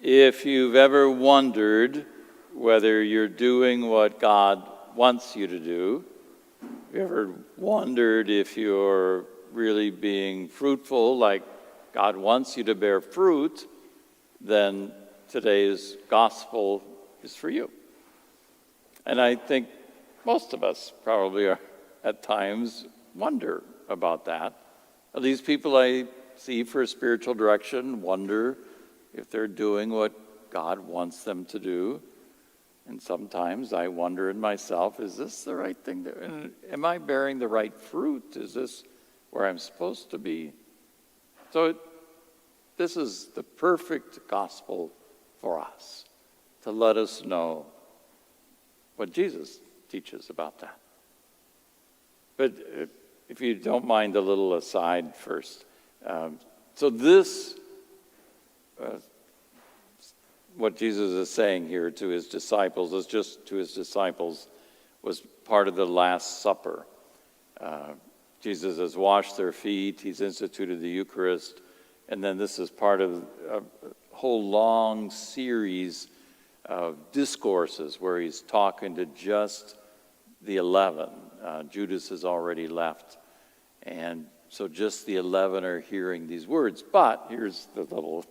If you've ever wondered whether you're doing what God wants you to do, if you ever wondered if you're really being fruitful like God wants you to bear fruit, then today's gospel is for you. And I think most of us probably are at times wonder about that. At least people I see for spiritual direction wonder if they're doing what God wants them to do. And sometimes I wonder in myself, is this the right thing? Am I bearing the right fruit? Is this where I'm supposed to be? So this is the perfect gospel for us, to let us know what Jesus teaches about that. But if you don't mind a little aside first. So this, what Jesus is saying here to his disciples, is just to his disciples, was part of the Last Supper. Jesus has washed their feet, he's instituted the Eucharist, and then this is part of a whole long series of discourses where he's talking to just the 11. Judas has already left, and so just the 11 are hearing these words. But here's the little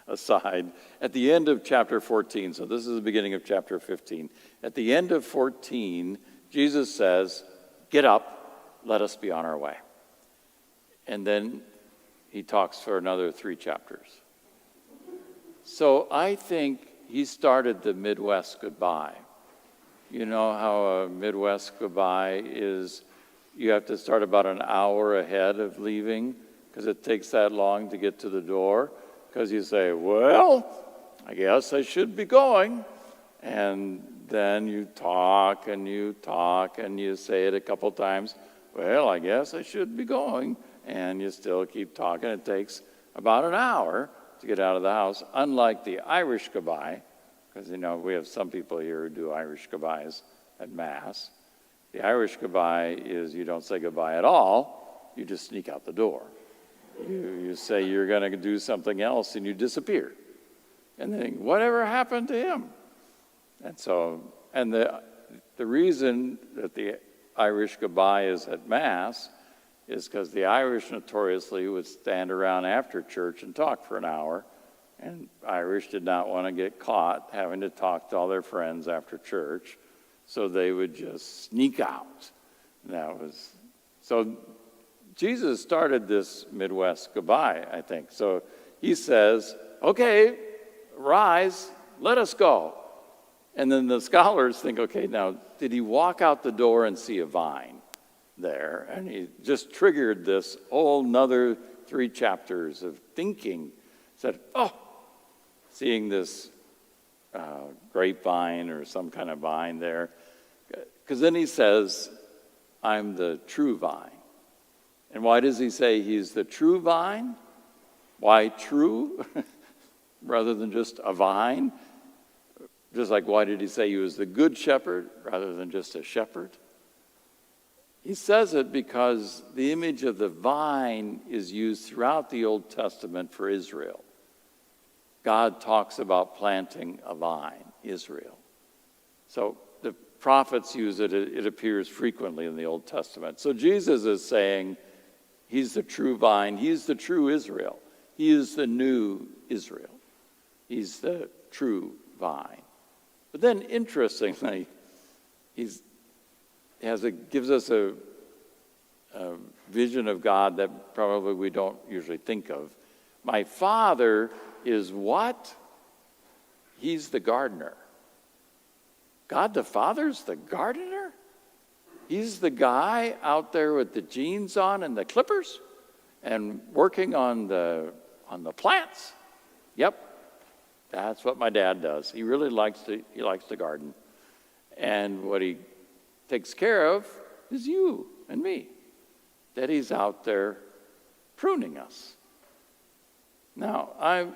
aside. At the end of chapter 14, so this is the beginning of chapter 15, at the end of 14, Jesus says, "Get up, let us be on our way." And then he talks for another 3 chapters. So I think he started the Midwest goodbye. You know how a Midwest goodbye is, you have to start about an hour ahead of leaving because it takes that long to get to the door. Because you say, well, I guess I should be going. And then you talk and you say it a couple times. Well, I guess I should be going. And you still keep talking. It takes about an hour to get out of the house, unlike the Irish goodbye, because, we have some people here who do Irish goodbyes at Mass. The Irish goodbye is you don't say goodbye at all. You just sneak out the door. You say you're going to do something else, and you disappear. And then, whatever happened to him? And so, the reason that the Irish goodbye is at Mass is because the Irish notoriously would stand around after church and talk for an hour, and Irish did not want to get caught having to talk to all their friends after church, so they would just sneak out. So Jesus started this Midwest goodbye, I think. So he says, okay, rise, let us go. And then the scholars think, okay, now, did he walk out the door and see a vine there? And he just triggered this whole nother 3 chapters of thinking. Said, seeing this grapevine or some kind of vine there. Because then he says, I'm the true vine. And why does he say he's the true vine? Why true rather than just a vine? Just like why did he say he was the good shepherd rather than just a shepherd? He says it because the image of the vine is used throughout the Old Testament for Israel. God talks about planting a vine, Israel. So the prophets use it. It appears frequently in the Old Testament. So Jesus is saying he's the true vine. He's the true Israel. He is the new Israel. He's the true vine. But then, interestingly, gives us a vision of God that probably we don't usually think of. My Father is what? He's the gardener. God the Father's the gardener? He's the guy out there with the jeans on and the clippers and working on the plants. Yep, that's what my dad does. He really likes to garden. And what he takes care of is you and me. That he's out there pruning us. Now, I'm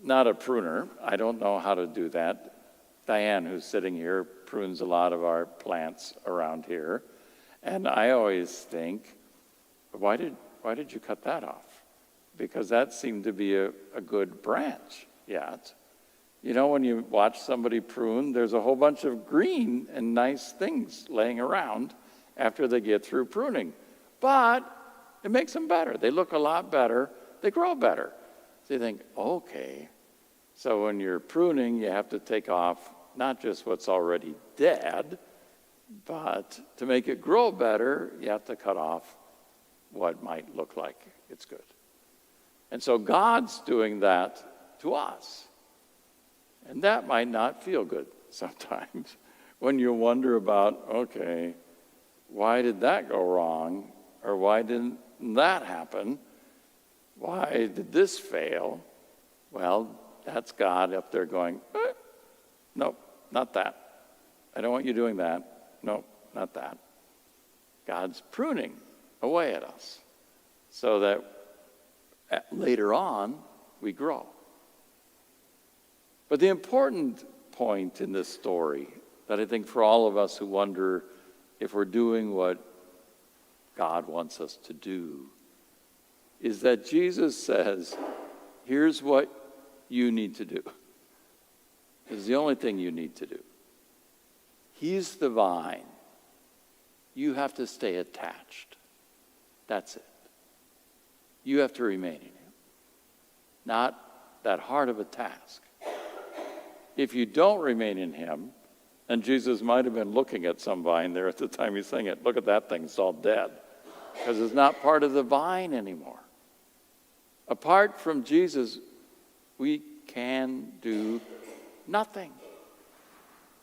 not a pruner. I don't know how to do that. Diane, who's sitting here, prunes a lot of our plants around here. And I always think, why did you cut that off? Because that seemed to be a good branch yet. You know, when you watch somebody prune, there's a whole bunch of green and nice things laying around after they get through pruning. But it makes them better. They look a lot better. They grow better. So you think, okay. So when you're pruning, you have to take off not just what's already dead, but to make it grow better, you have to cut off what might look like it's good. And so God's doing that to us. And that might not feel good sometimes when you wonder about, okay, why did that go wrong? Or why didn't that happen? Why did this fail? Well, that's God up there going, nope, not that. I don't want you doing that. Nope, not that. God's pruning away at us so that later on we grow. But the important point in this story that I think for all of us who wonder if we're doing what God wants us to do is that Jesus says, here's what you need to do. It's the only thing you need to do. He's the vine. You have to stay attached. That's it. You have to remain in him. Not that hard of a task. If you don't remain in him, and Jesus might have been looking at some vine there at the time he's saying it, look at that thing, it's all dead. Because it's not part of the vine anymore. Apart from Jesus, we can do nothing.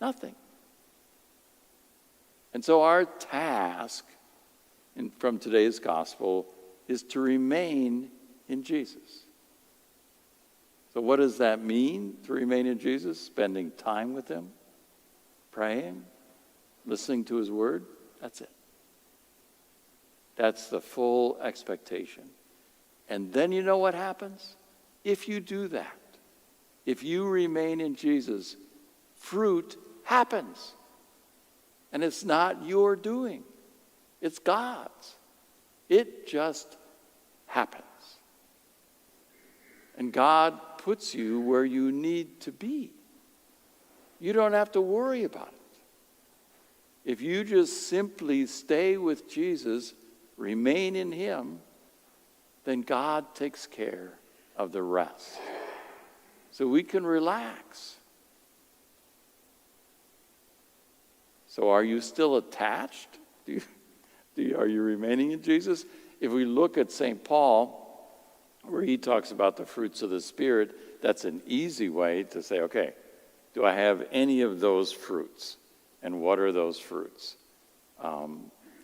Nothing. And so our task from today's gospel is to remain in Jesus. So what does that mean, to remain in Jesus? Spending time with him, praying, listening to his word. That's it. That's the full expectation. And then you know what happens? If you do that, if you remain in Jesus, fruit happens. And it's not your doing. It's God's. It just happens. And God puts you where you need to be. You don't have to worry about it. If you just simply stay with Jesus, remain in him, then God takes care of the rest. So we can relax. So are you still attached? Are you remaining in Jesus? If we look at St. Paul, where he talks about the fruits of the Spirit, that's an easy way to say, okay, do I have any of those fruits? And what are those fruits?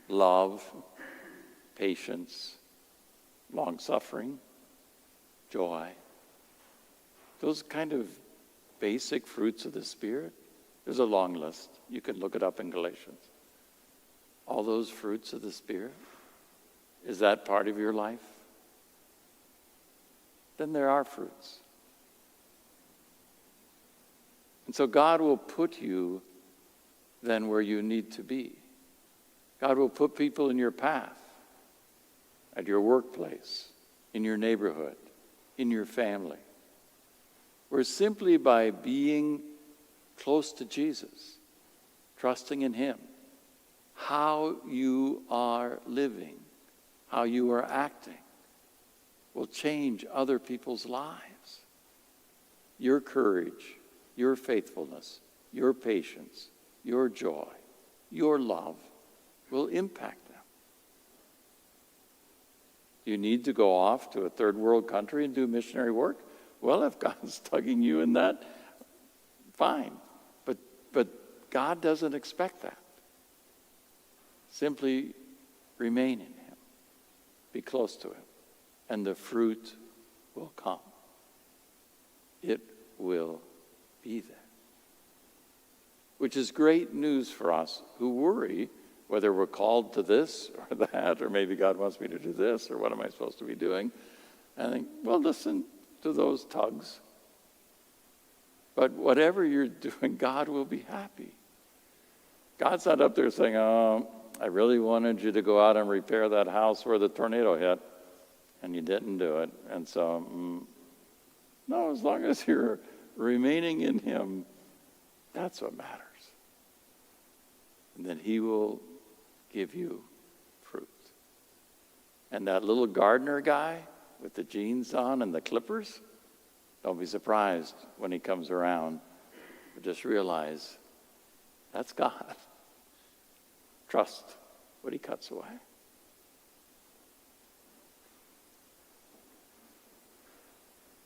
Love, patience, long-suffering, joy. Those kind of basic fruits of the Spirit. There's a long list. You can look it up in Galatians. All those fruits of the Spirit. Is that part of your life? Then there are fruits. And so God will put you then where you need to be. God will put people in your path, at your workplace, in your neighborhood, in your family, where simply by being close to Jesus, trusting in him, how you are living, how you are acting, will change other people's lives. Your courage, your faithfulness, your patience, your joy, your love will impact them. Do you need to go off to a third world country and do missionary work? Well, if God's tugging you in that, fine. But God doesn't expect that. Simply remain in him. Be close to him. And the fruit will come. It will be there. Which is great news for us who worry whether we're called to this or that, or maybe God wants me to do this, or what am I supposed to be doing? And I think, well, listen to those tugs. But whatever you're doing, God will be happy. God's not up there saying, oh, I really wanted you to go out and repair that house where the tornado hit, and you didn't do it. And so, no, as long as you're remaining in him, that's what matters. And then he will give you fruit. And that little gardener guy with the jeans on and the clippers, don't be surprised when he comes around. But just realize that's God. Trust what he cuts away.